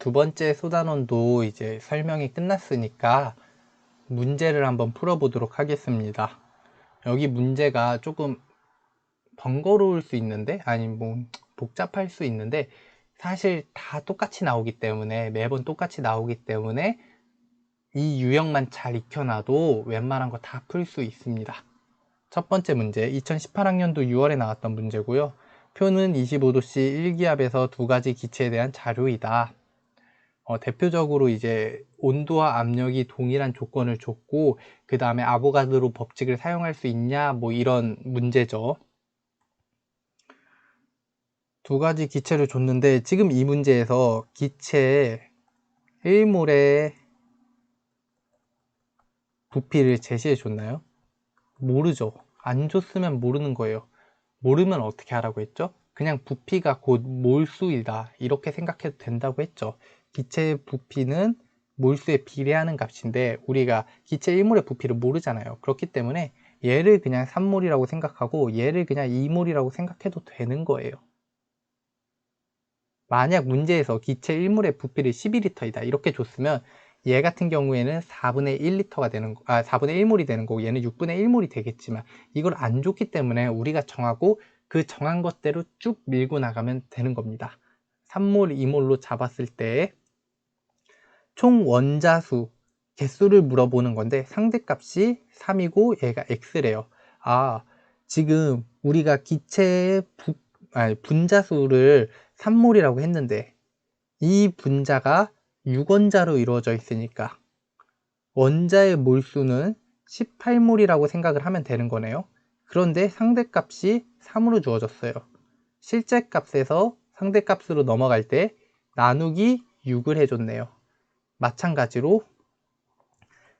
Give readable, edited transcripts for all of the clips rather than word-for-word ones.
두 번째 소단원도 이제 설명이 끝났으니까 문제를 한번 풀어보도록 하겠습니다. 여기 문제가 조금 번거로울 수 있는데, 아니 뭐 복잡할 수 있는데, 사실 다 똑같이 나오기 때문에, 매번 똑같이 나오기 때문에 이 유형만 잘 익혀놔도 웬만한 거 다 풀 수 있습니다. 첫 번째 문제, 2018학년도 6월에 나왔던 문제고요. 표는 25도씨 1기압에서 두 가지 기체에 대한 자료이다. 대표적으로 이제 온도와 압력이 동일한 조건을 줬고, 그 다음에 아보가드로 법칙을 사용할 수 있냐, 뭐 이런 문제죠. 두 가지 기체를 줬는데, 지금 이 문제에서 기체 1몰의 부피를 제시해 줬나요? 모르죠. 안 줬으면 모르는 거예요. 모르면 어떻게 하라고 했죠? 그냥 부피가 곧 몰수이다, 이렇게 생각해도 된다고 했죠. 기체의 부피는 몰수에 비례하는 값인데 우리가 기체 1몰의 부피를 모르잖아요. 그렇기 때문에 얘를 그냥 3몰이라고 생각하고 얘를 그냥 2몰이라고 생각해도 되는 거예요. 만약 문제에서 기체 1몰의 부피를 12리터이다 이렇게 줬으면 얘 같은 경우에는 4분의 1리터가 되는 4분의 1몰이 되는 거고 얘는 6분의 1몰이 되겠지만, 이걸 안 줬기 때문에 우리가 정하고 그 정한 것대로 쭉 밀고 나가면 되는 겁니다. 3몰, 2몰로 잡았을 때 총 원자수 개수를 물어보는 건데 상대값이 3이고 얘가 x래요. 지금 우리가 기체의 분자수를 3몰이라고 했는데 이 분자가 6원자로 이루어져 있으니까 원자의 몰수는 18몰이라고 생각을 하면 되는 거네요. 그런데 상대값이 3으로 주어졌어요. 실제 값에서 상대값으로 넘어갈 때 나누기 6을 해줬네요. 마찬가지로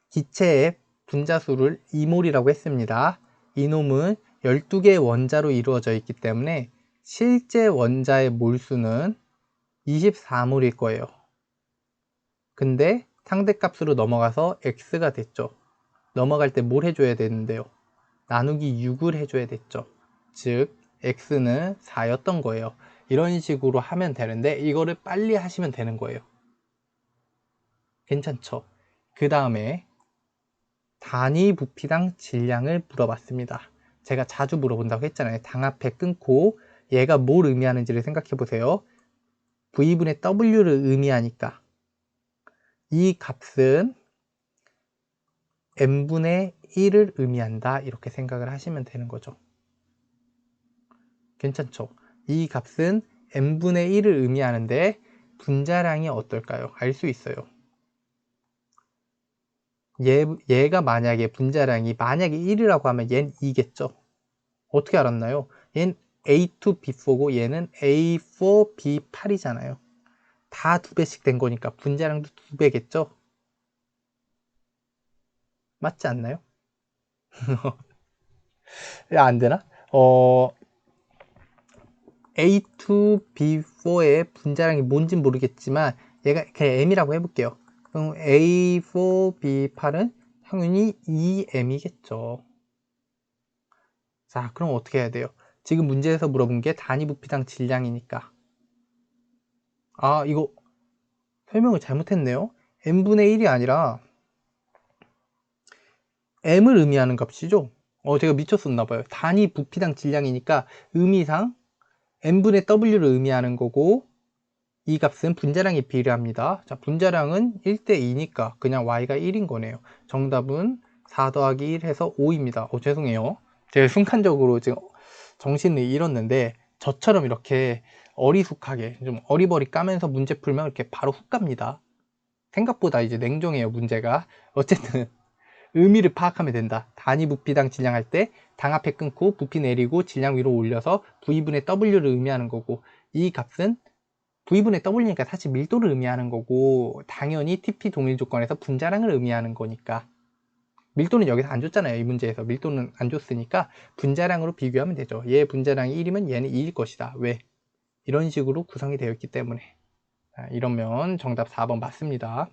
기체의 분자수를 2몰이라고 했습니다. 이놈은 12개의 원자로 이루어져 있기 때문에 실제 원자의 몰수는 24몰일 거예요. 근데 상대값으로 넘어가서 x가 됐죠. 넘어갈 때 뭘 해줘야 되는데요? 나누기 6을 해줘야 됐죠. 즉 x는 4였던 거예요. 이런 식으로 하면 되는데 이거를 빨리 하시면 되는 거예요. 괜찮죠? 그 다음에 단위 부피당 질량을 물어봤습니다. 제가 자주 물어본다고 했잖아요. 당 앞에 끊고 얘가 뭘 의미하는지를 생각해 보세요. V분의 W를 의미하니까 이 값은 n분의 1을 의미한다, 이렇게 생각을 하시면 되는 거죠. 괜찮죠? 이 값은 n분의 1을 의미하는데 분자량이 어떨까요? 알 수 있어요. 얘가 만약에 분자량이 만약에 1이라고 하면 얘는 2겠죠? 어떻게 알았나요? 얘는 A2B4고 얘는 A4B8이잖아요. 다 2배씩 된 거니까 분자량도 2배겠죠? 맞지 않나요? 안 되나? A2B4의 분자량이 뭔진 모르겠지만 얘가 그냥 M이라고 해볼게요. 그럼 A4B8은 당연히 2M이겠죠. 자, 그럼 어떻게 해야 돼요? 지금 문제에서 물어본 게 단위 부피당 질량이니까. 이거 설명을 잘못했네요. n분의 1이 아니라 m을 의미하는 값이죠. 제가 미쳤었나봐요. 단위 부피당 질량이니까 의미상 n분의 w를 의미하는 거고, 이 값은 분자량이 비례합니다. 자, 분자량은 1대2니까 그냥 y가 1인 거네요. 정답은 4 더하기 1 해서 5입니다. 죄송해요. 제가 순간적으로 지금 정신을 잃었는데, 저처럼 이렇게 어리숙하게 좀 어리버리 까면서 문제 풀면 이렇게 바로 훅 갑니다. 생각보다 이제 냉정해요, 문제가. 어쨌든 의미를 파악하면 된다. 단위 부피당 질량할 때 당 앞에 끊고 부피 내리고 질량 위로 올려서 V분의 W를 의미하는 거고, 이 값은 V분의 W니까 사실 밀도를 의미하는 거고, 당연히 TP 동일 조건에서 분자량을 의미하는 거니까 밀도는 여기서 안 줬잖아요. 이 문제에서 밀도는 안 줬으니까 분자량으로 비교하면 되죠. 얘 분자량이 1이면 얘는 2일 것이다. 왜? 이런 식으로 구성이 되어 있기 때문에. 이러면 정답 4번 맞습니다.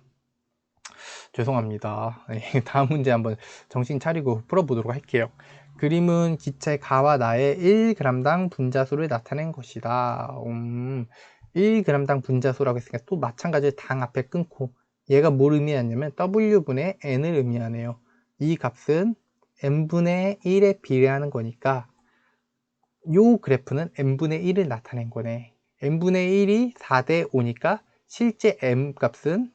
죄송합니다. 다음 문제 한번 정신 차리고 풀어보도록 할게요. 그림은 기체 가와 나의 1g당 분자수를 나타낸 것이다. 1g당 분자수라고 했으니까 또 마찬가지로 당 앞에 끊고, 얘가 뭘 의미하냐면 W분의 N을 의미하네요. 이 값은 N분의 1에 비례하는 거니까 요 그래프는 N분의 1을 나타낸 거네. N분의 1이 4대 5니까 실제 M 값은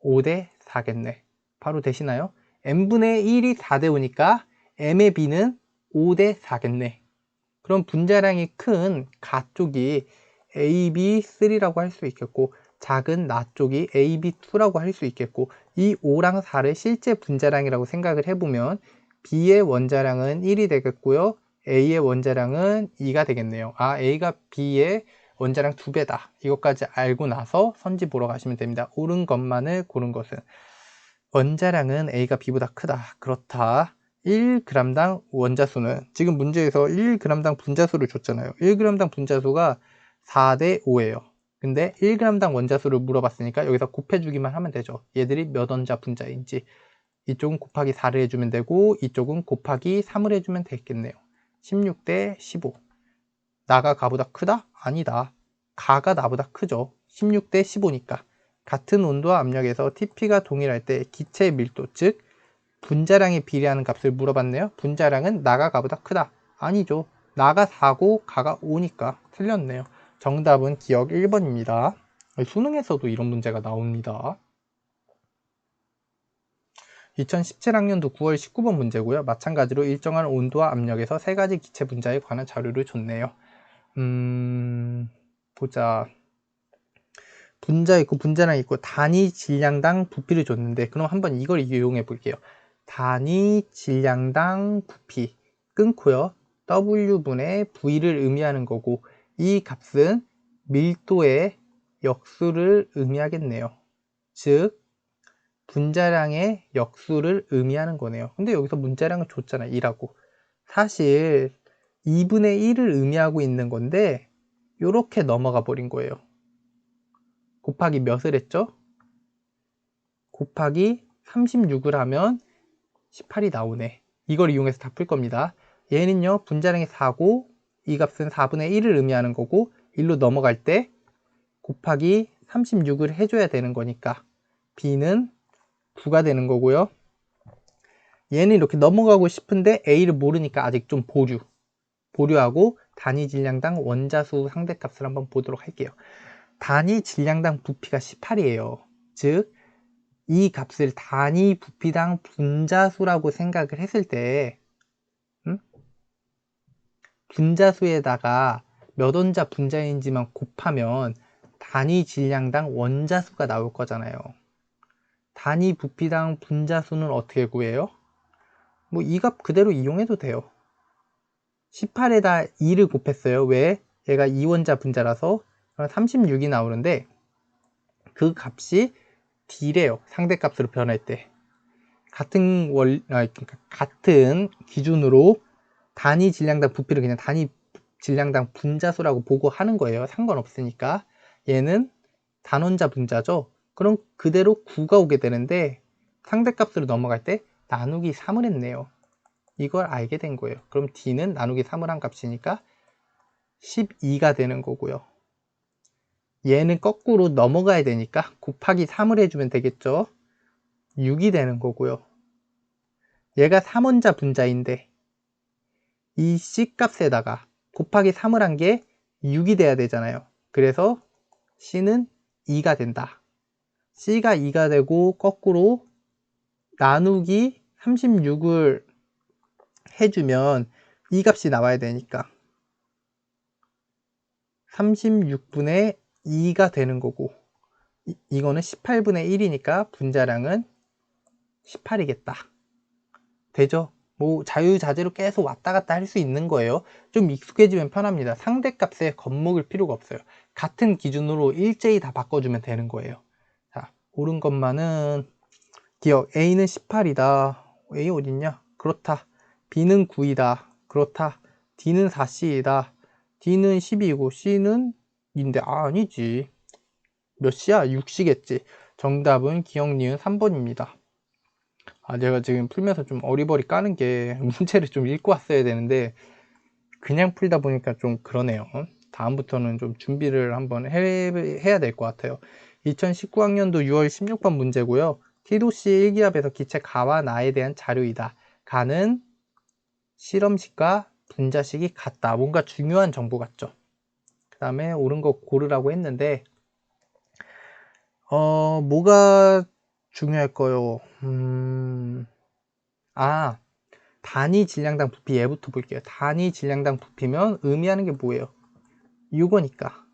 5대 4겠네. 바로 되시나요? N분의 1이 4대 5니까 M의 B는 5대 4겠네. 그럼 분자량이 큰 가 쪽이 AB3라고 할 수 있겠고, 작은 나 쪽이 AB2라고 할 수 있겠고, 이 5랑 4를 실제 분자량이라고 생각을 해보면 B의 원자량은 1이 되겠고요, A의 원자량은 2가 되겠네요. 아, A가 B의 원자량 2배다. 이것까지 알고 나서 선지 보러 가시면 됩니다. 옳은 것만을 고른 것은 원자량은 A가 B보다 크다. 그렇다. 1g당 원자수는, 지금 문제에서 1g당 분자수를 줬잖아요. 1g당 분자수가 4대 5예요. 근데 1g당 원자수를 물어봤으니까 여기서 곱해주기만 하면 되죠. 얘들이 몇 원자 분자인지. 이쪽은 곱하기 4를 해주면 되고, 이쪽은 곱하기 3을 해주면 되겠네요. 16대 15. 나가 가보다 크다? 아니다. 가가 나보다 크죠. 16대 15니까. 같은 온도와 압력에서 TP가 동일할 때 기체의 밀도, 즉 분자량에 비례하는 값을 물어봤네요. 분자량은 나가 가보다 크다. 아니죠. 나가 4고 가가 5니까 틀렸네요. 정답은 기억 1번입니다. 수능에서도 이런 문제가 나옵니다. 2017학년도 9월 19번 문제고요. 마찬가지로 일정한 온도와 압력에서 세 가지 기체 분자에 관한 자료를 줬네요. 보자. 분자 있고 분자량 있고 단위 질량당 부피를 줬는데, 그럼 한번 이걸 이용해 볼게요. 단위 질량당 부피 끊고요. W분의 V를 의미하는 거고, 이 값은 밀도의 역수를 의미하겠네요. 즉 분자량의 역수를 의미하는 거네요. 근데 여기서 분자량을 줬잖아, 2라고. 사실 2분의 1을 의미하고 있는 건데 이렇게 넘어가 버린 거예요. 곱하기 몇을 했죠? 곱하기 36을 하면 18이 나오네. 이걸 이용해서 다 풀 겁니다. 얘는요, 분자량이 4고 이 값은 4분의 1을 의미하는 거고, 1로 넘어갈 때 곱하기 36을 해줘야 되는 거니까 B는 9가 되는 거고요. 얘는 이렇게 넘어가고 싶은데 A를 모르니까 아직 좀 보류하고 단위 질량당 원자수 상대값을 한번 보도록 할게요. 단위 질량당 부피가 18이에요. 즉 이 값을 단위 부피당 분자수라고 생각을 했을 때 분자수에다가 몇 원자 분자인지만 곱하면 단위 질량당 원자수가 나올 거잖아요. 단위 부피당 분자수는 어떻게 구해요? 뭐 이 값 그대로 이용해도 돼요. 18에다 2를 곱했어요. 왜? 얘가 2원자 분자라서 36이 나오는데, 그 값이 D래요. 상대값으로 변할 때. 같은 기준으로 단위 질량당 부피를 그냥 단위 질량당 분자수라고 보고 하는 거예요. 상관없으니까. 얘는 단원자 분자죠. 그럼 그대로 9가 오게 되는데 상대값으로 넘어갈 때 나누기 3을 했네요. 이걸 알게 된 거예요. 그럼 D는 나누기 3을 한 값이니까 12가 되는 거고요. 얘는 거꾸로 넘어가야 되니까 곱하기 3을 해주면 되겠죠. 6이 되는 거고요. 얘가 3원자 분자인데 이 C값에다가 곱하기 3을 한 게 6이 돼야 되잖아요. 그래서 C는 2가 된다. C가 2가 되고 거꾸로 나누기 36을 해주면 이 값이 나와야 되니까 36분의 2가 되는 거고, 이거는 18분의 1이니까 분자량은 18이겠다. 되죠? 뭐 자유자재로 계속 왔다 갔다 할 수 있는 거예요. 좀 익숙해지면 편합니다. 상대값에 겁먹을 필요가 없어요. 같은 기준으로 일제히 다 바꿔주면 되는 거예요. 자, 옳은 것만은 기억. A는 18이다. A 어딨냐? 그렇다. B는 9이다. 그렇다. D는 4C이다. D는 12이고 C는 2인데 아니지. 몇 C야? 6C겠지. 정답은 기억 니은 3번입니다. 제가 지금 풀면서 좀 어리버리 까는 게 문제를 좀 읽고 왔어야 되는데 그냥 풀다 보니까 좀 그러네요. 다음부터는 좀 준비를 한번 해야 될 것 같아요. 2019학년도 6월 16번 문제고요. 티도씨 1기압에서 기체 가와 나에 대한 자료이다. 가는 실험식과 분자식이 같다. 뭔가 중요한 정보 같죠. 그 다음에 옳은 거 고르라고 했는데 뭐가 중요할까요? 단위 질량당 부피 얘부터 볼게요. 단위 질량당 부피면 의미하는 게 뭐예요? 이거니까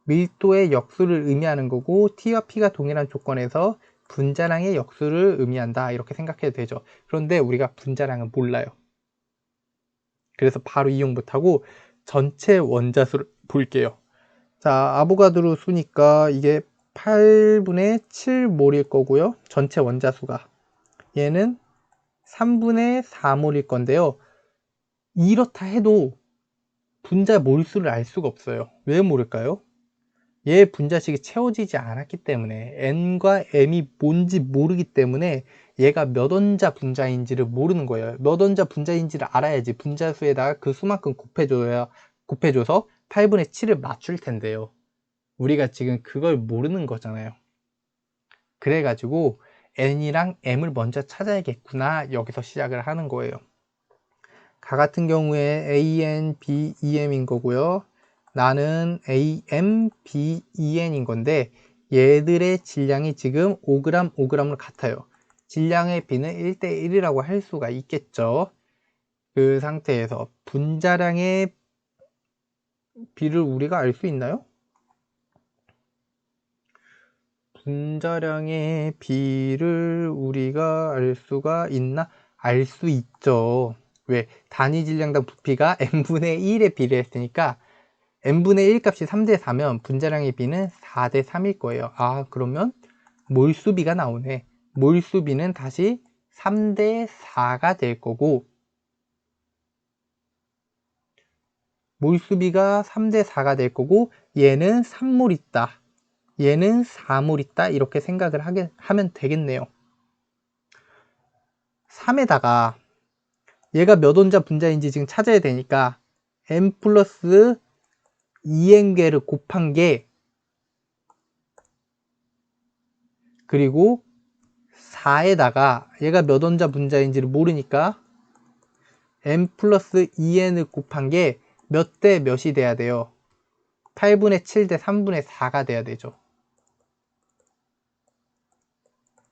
밀도의 역수를 의미하는 거고 T와 P가 동일한 조건에서 분자량의 역수를 의미한다 이렇게 생각해도 되죠. 그런데 우리가 분자량은 몰라요. 그래서 바로 이용 못하고 전체 원자수를 볼게요. 자, 아보가드로 수니까 이게 8분의 7몰일 거고요. 전체 원자수가 얘는 3분의 4몰일 건데요. 이렇다 해도 분자 몰수를 알 수가 없어요. 왜 모를까요? 얘 분자식이 채워지지 않았기 때문에 N과 M이 뭔지 모르기 때문에 얘가 몇 원자 분자인지를 모르는 거예요. 몇 원자 분자인지를 알아야지 분자수에다가 그 수만큼 곱해줘서 8분의 7을 맞출 텐데요. 우리가 지금 그걸 모르는 거잖아요. 그래가지고 N이랑 M을 먼저 찾아야겠구나 여기서 시작을 하는 거예요. 가 같은 경우에 AN, B, EM인 거고요. 나는 AM, B, EN인 건데 얘들의 질량이 지금 5g, 5g으로 같아요. 질량의 비는 1대1이라고 할 수가 있겠죠. 그 상태에서 분자량의 비를 우리가 알 수 있나요? 분자량의 비를 우리가 알 수가 있나? 알 수 있죠. 왜? 단위 질량당 부피가 n분의 1에 비례했으니까 n분의 1 값이 3대 4면 분자량의 비는 4대 3일 거예요. 아, 그러면 몰수비가 나오네. 몰수비는 다시 3대 4가 될 거고 몰수비가 3대 4가 될 거고 얘는 3몰 있다. 얘는 4몰 있다. 이렇게 생각을 하면 되겠네요. 3에다가 얘가 몇 원자 분자인지 지금 찾아야 되니까 n 플러스 2n개를 곱한 게 그리고 4에다가 얘가 몇 원자 분자인지를 모르니까 n 플러스 2n을 곱한 게 몇 대 몇이 돼야 돼요? 8분의 7 대 3분의 4가 돼야 되죠.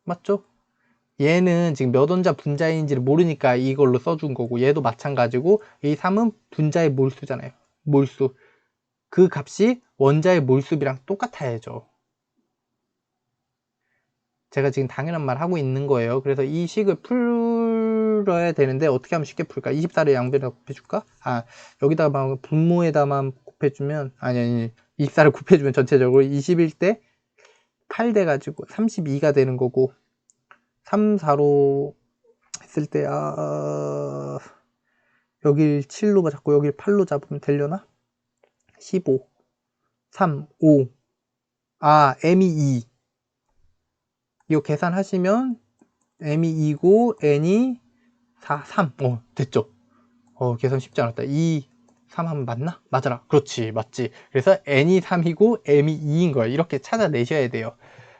맞죠? 얘는 지금 몇 원자 분자인지를 모르니까 이걸로 써준 거고 얘도 마찬가지고 이 3은 분자의 몰수잖아요. 몰수. 그 값이 원자의 몰수비랑 똑같아야죠. 제가 지금 당연한 말 하고 있는 거예요. 그래서 이 식을 풀어야 되는데 어떻게 하면 쉽게 풀까? 24를 양변에다 곱해줄까? 여기다가 분모에다만 곱해주면 아니 24를 곱해주면 전체적으로 21대 8 돼가지고 32가 되는 거고 3, 4로 했을 때 여길 7로 잡고 여길 8로 잡으면 되려나? 15 3, 5 M이 2 이거 계산하시면 M이 2고 N이 4, 3 됐죠? 계산 쉽지 않았다. 2, 3 하면 맞나? 맞아라. 그렇지, 맞지. 그래서 N이 3이고 M이 2인 거야. 이렇게 찾아내셔야 돼요.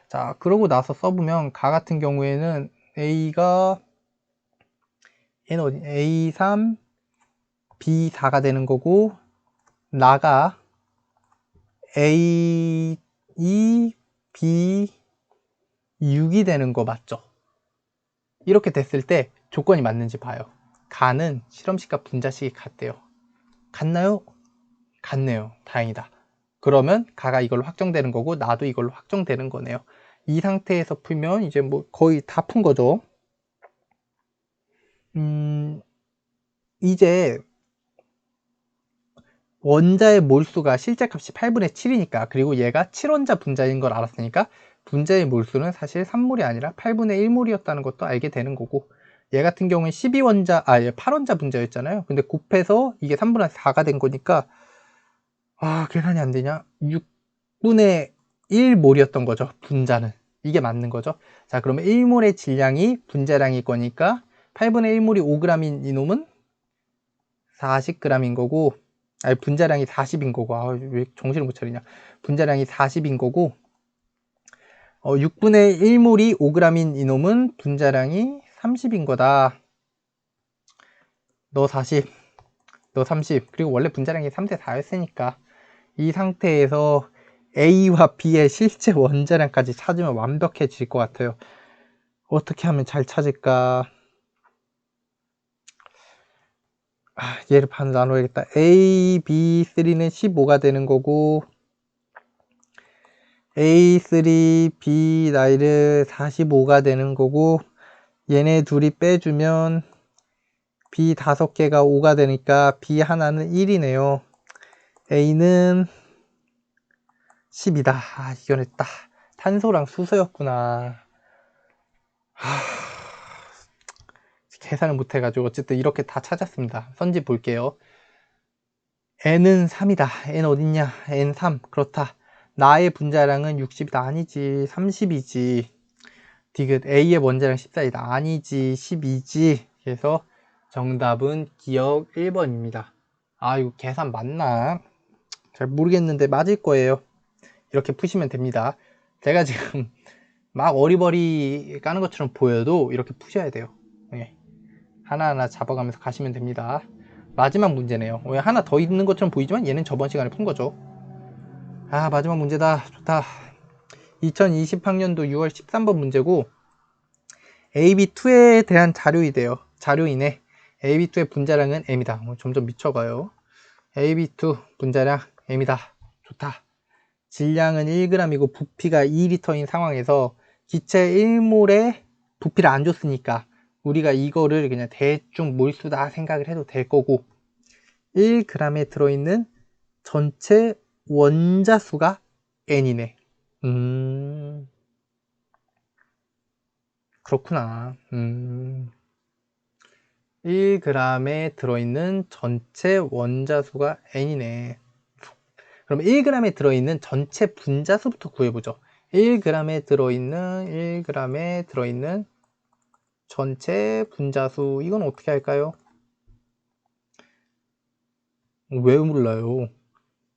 자, 그러고 나서 써보면 가 같은 경우에는 A가 N 어디? A3, B4가 되는 거고 나가 A2, B6이 되는 거 맞죠? 이렇게 됐을 때 조건이 맞는지 봐요. 가는 실험식과 분자식이 같대요. 같나요? 같네요. 다행이다. 그러면 가가 이걸로 확정되는 거고 나도 이걸로 확정되는 거네요. 이 상태에서 풀면 이제 뭐 거의 다 푼 거죠. 이제 원자의 몰수가 실제 값이 8분의 7이니까 그리고 얘가 7원자 분자인 걸 알았으니까 분자의 몰수는 사실 3몰이 아니라 8분의 1몰이었다는 것도 알게 되는 거고 얘 같은 경우는 12원자, 얘 8원자 분자였잖아요. 근데 곱해서 이게 3분의 4가 된 거니까 계산이 안 되냐? 6분의 1몰이었던 거죠. 분자는. 이게 맞는 거죠. 자, 그러면 1몰의 질량이 분자량일 거니까 8분의 1몰이 5g인 이놈은 40g인 거고 아니 분자량이 40인 거고, 왜 정신을 못 차리냐. 분자량이 40인 거고, 6분의 1몰이 5g인 이놈은 분자량이 30인 거다. 너 40, 너 30. 그리고 원래 분자량이 3대 4였으니까 이 상태에서 A와 B의 실제 원자량까지 찾으면 완벽해질 것 같아요. 어떻게 하면 잘 찾을까? 얘를 반으로 나눠야겠다. A, B, 3는 15가 되는 거고, A3, B, 나이를 45가 되는 거고, 얘네 둘이 빼주면 B 5개가 5가 되니까 B 하나는 1이네요. A는 10이다. 이겨냈다. 탄소랑 수소였구나. 계산을 못해가지고 어쨌든 이렇게 다 찾았습니다. 선지 볼게요. N은 3이다. N 어딨냐? N 3. 그렇다. 나의 분자량은 60이다. 아니지. 30이지. 디귿 A의 원자량 14이다. 아니지. 12지. 그래서 정답은 기억 1번입니다. 이거 계산 맞나? 잘 모르겠는데 맞을 거예요. 이렇게 푸시면 됩니다. 제가 지금 막 어리버리 까는 것처럼 보여도 이렇게 푸셔야 돼요. 네. 하나하나 잡아가면서 가시면 됩니다. 마지막 문제네요. 왜 하나 더 있는 것처럼 보이지만 얘는 저번 시간에 푼 거죠. 마지막 문제다. 좋다. 2020학년도 6월 13번 문제고, AB2에 대한 자료이래요. 자료이네. AB2의 분자량은 M이다. 점점 미쳐가요. AB2 분자량 M이다. 좋다. 질량은 1g이고 부피가 2L인 상황에서 기체 1몰에 부피를 안 줬으니까 우리가 이거를 그냥 대충 몰수다 생각을 해도 될 거고, 1g에 들어있는 전체 원자수가 N이네. 그렇구나. 1g에 들어있는 전체 원자수가 N이네. 그럼 1g에 들어있는 전체 분자수부터 구해보죠. 1g에 들어있는 전체 분자수, 이건 어떻게 할까요? 왜 몰라요?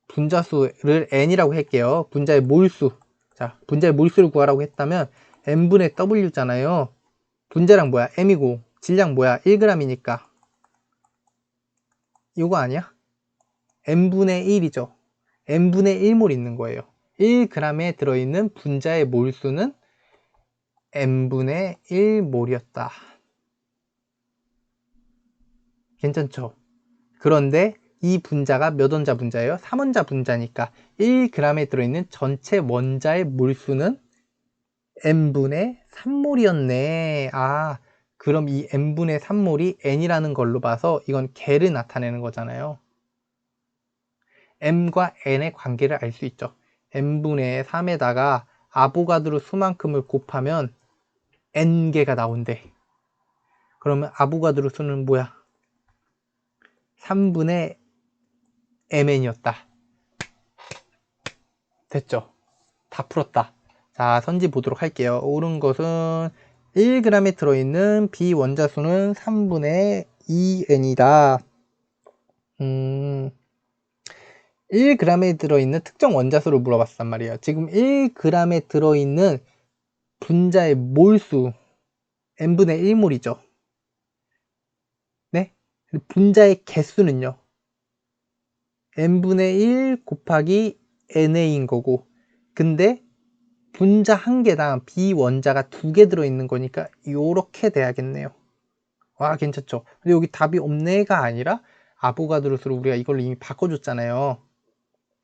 분자수를 N이라고 할게요. 분자의 몰수. 자, 분자의 몰수를 구하라고 했다면 N분의 W잖아요. 분자량 뭐야? M이고 질량 뭐야? 1g이니까 이거 아니야? N분의 1이죠. N분의 1몰 있는 거예요. 1g에 들어있는 분자의 몰수는 N분의 1몰이었다. 괜찮죠? 그런데 이 분자가 몇 원자 분자예요? 3원자 분자니까 1g에 들어있는 전체 원자의 몰수는 N분의 3몰이었네. 그럼 이 N분의 3몰이 N이라는 걸로 봐서 이건 개를 나타내는 거잖아요. M과 N의 관계를 알 수 있죠. N분의 3에다가 아보가드로 수만큼을 곱하면 N개가 나온대. 그러면 아보가드로 수는 뭐야? 3분의 mn이었다. 됐죠? 다 풀었다. 자, 선지 보도록 할게요. 옳은 것은 1g에 들어있는 비원자수는 3분의 2n이다. 1g에 들어있는 특정 원자수를 물어봤단 말이에요. 지금 1g에 들어있는 분자의 몰수 n분의 1몰이죠. 네? 분자의 개수는요, n분의 1 곱하기 na인 거고, 근데 분자 한 개당 비원자가 2개 들어있는 거니까 요렇게 돼야겠네요. 와, 괜찮죠? 근데 여기 답이 없네가 아니라 아보가드로 수로 우리가 이걸로 이미 바꿔줬잖아요.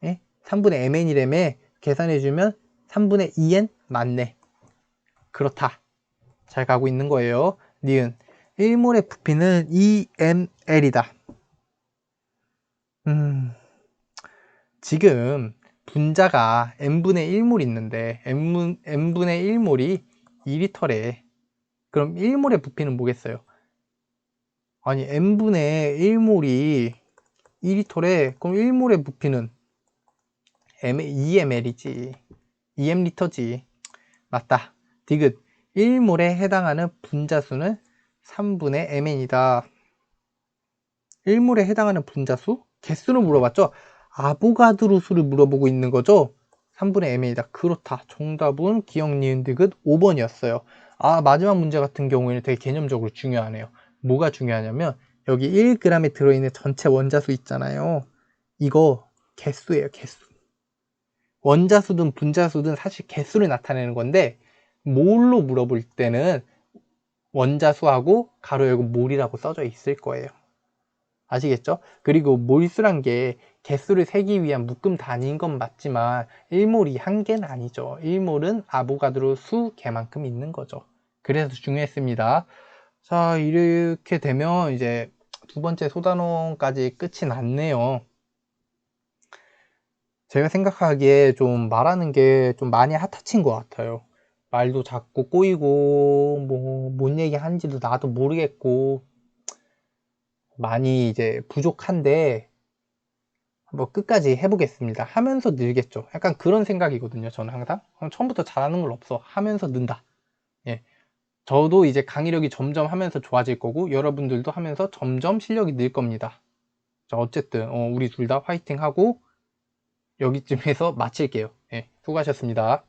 예? 3분의 mn이라며 계산해주면 3분의 2n 맞네. 그렇다. 잘 가고 있는 거예요. 니은 1몰의 부피는 2ml이다. 지금 분자가 n분의 1몰 있는데 n분의 1몰이 2리터래. 그럼 1몰의 부피는 뭐겠어요? 아니, n분의 1몰이 2리터래. 그럼 1몰의 부피는 2ml이지. 2m리터지. 맞다. 디귿. 1몰에 해당하는 분자수는 3분의 mn이다. 1몰에 해당하는 분자수? 개수를 물어봤죠? 아보가드로 수를 물어보고 있는 거죠? 3분의 m이다. 그렇다. 정답은 기억, 니은, 디귿 5번이었어요. 아, 마지막 문제 같은 경우에는 되게 개념적으로 중요하네요. 뭐가 중요하냐면 여기 1g에 들어있는 전체 원자수 있잖아요. 이거 개수예요, 개수. 원자수든 분자수든 사실 개수를 나타내는 건데 몰로 물어볼 때는 원자수하고 가로 열고 몰이라고 써져 있을 거예요. 아시겠죠? 그리고 몰수란 게 개수를 세기 위한 묶음 단위인 건 맞지만 1몰이 한 개는 아니죠. 1몰은 아보가드로 수 개만큼 있는 거죠. 그래서 중요했습니다. 자, 이렇게 되면 이제 두 번째 소단원까지 끝이 났네요. 제가 생각하기에 좀 말하는 게 좀 많이 핫하친 것 같아요. 말도 자꾸 꼬이고 뭐 뭔 얘기 하는지도 나도 모르겠고 많이 이제 부족한데 뭐 끝까지 해보겠습니다. 하면서 늘겠죠. 약간 그런 생각이거든요. 저는 항상 처음부터 잘하는 건 없어. 하면서 는다. 예. 저도 이제 강의력이 점점 하면서 좋아질 거고 여러분들도 하면서 점점 실력이 늘 겁니다. 자, 어쨌든 우리 둘 다 화이팅 하고 여기쯤에서 마칠게요. 예, 수고하셨습니다.